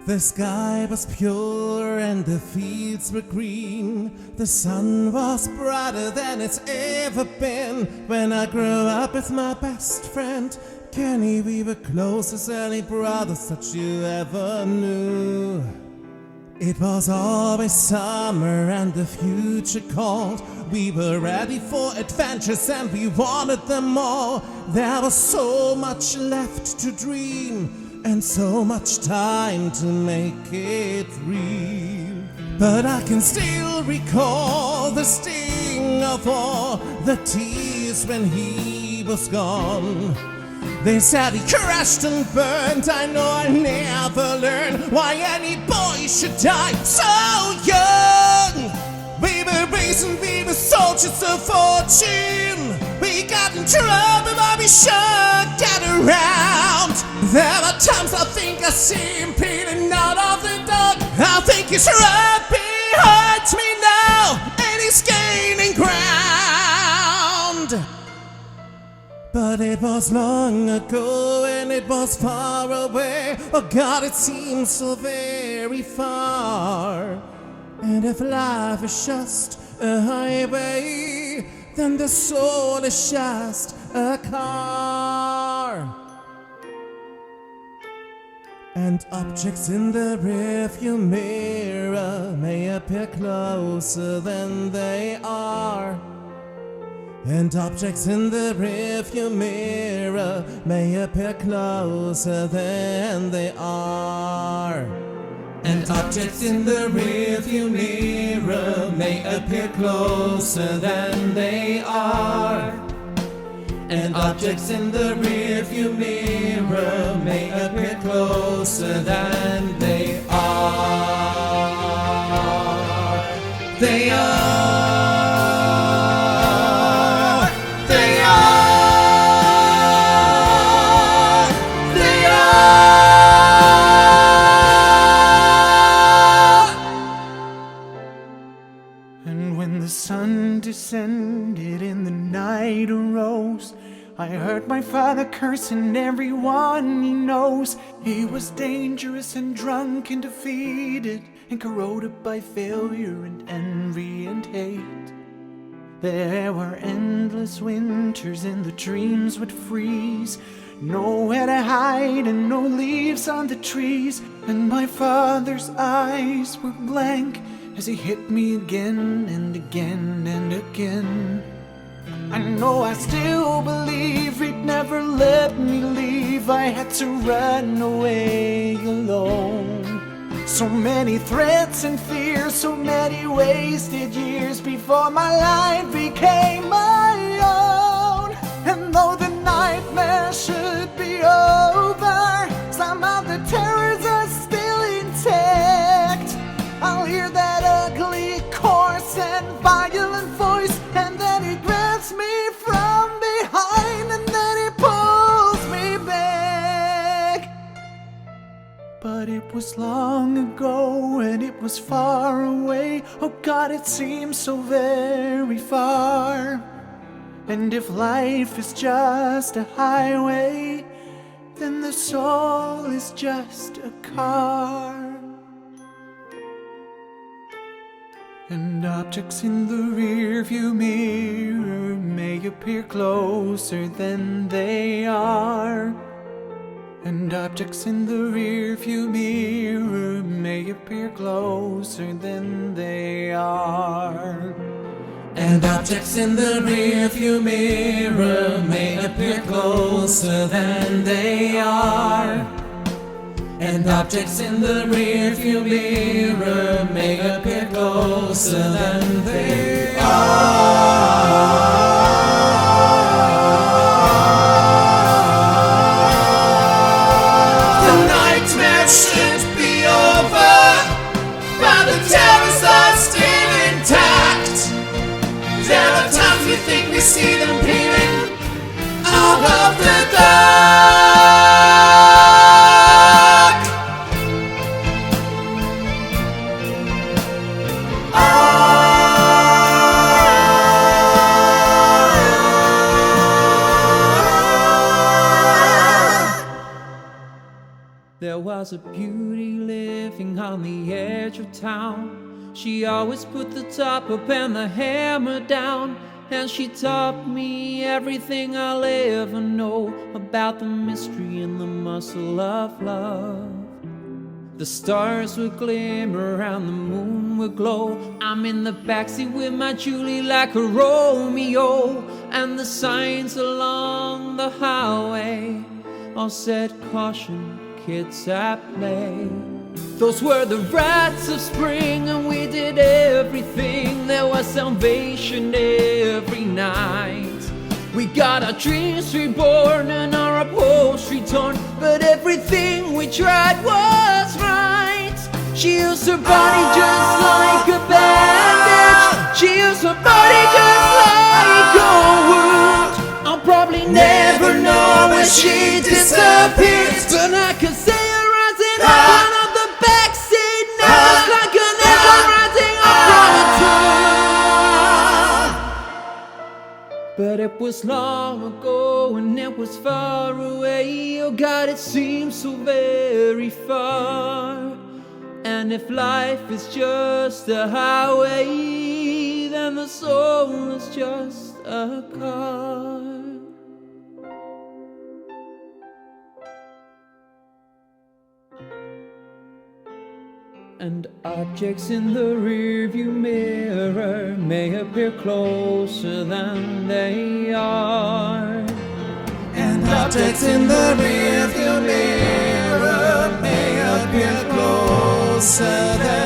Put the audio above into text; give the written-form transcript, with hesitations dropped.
The sky was pure and the fields were green. The sun was brighter than it's ever been. When I grew up with my best friend Kenny, we were close as any brothers that you ever knew. It was always summer and the future called. We were ready for adventures and we wanted them all. There was so much left to dream and so much time to make it real. But I can still recall the sting of all the tears when he was gone. They said he crashed and burned. I know I never learned why any boy should die so young. We were racing, we were soldiers of fortune. We got in trouble, but we sure get around. There are times I think I see him peeling out of the dark. I think he's right behind me now, and he's gaining ground. But it was long ago and it was far away. Oh God, it seems so very far. And if life is just a highway, then the soul is just a car. And objects in the rearview mirror may appear closer than they are. And objects in the rearview mirror may appear closer than they are. And objects in the rearview mirror may appear closer than they are. And objects in the rearview mirror may appear closer than they are. They are. And when the sun descended and the night arose, I heard my father cursing everyone he knows. He was dangerous and drunk and defeated and corroded by failure and envy and hate. There were endless winters and the dreams would freeze, nowhere to hide and no leaves on the trees. And my father's eyes were blank as he hit me again and again and again. I know I still believe he'd never let me leave. I had to run away alone. So many threats and fears, so many wasted years before my life became my own. And though the nightmare should be over, somehow the terrors are still intact. I'll hear that ugly, coarse and violent voice, and then he grabs me from behind, and then he pulls me back. But it was long ago, and it was far away. Oh God, it seems so very far. And if life is just a highway, then the soul is just a car. And objects in the rearview mirror may appear closer than they are. And objects in the rearview mirror may appear closer than they are. And objects in the rearview mirror may appear closer than they are. And objects in the rearview mirror may appear closer than they are. The nightmare should be over, but the terrors are still intact. There are times we think we see them peering out of the dark. There was a beauty living on the edge of town. She always put the top up and the hammer down, and she taught me everything I'll ever know about the mystery and the muscle of love. The stars would glimmer and the moon would glow. I'm in the backseat with my Julie like a Romeo, and the signs along the highway all said caution, kids at play. Those were the rats of spring, and we did everything. There was salvation every night. We got our dreams reborn and our upholstery torn, but everything we tried was right. She used her body just like a bandage. She used her body just like a wound. I'll probably never know where she disappeared, but I can see her rising up out of the backseat now, just like an angel rising up from a tomb. But it was long ago and it was far away. Oh God, it seems so very far. And if life is just a highway, then the soul is just a car. And objects in the rearview mirror may appear closer than they are. And objects in the rearview mirror may appear closer than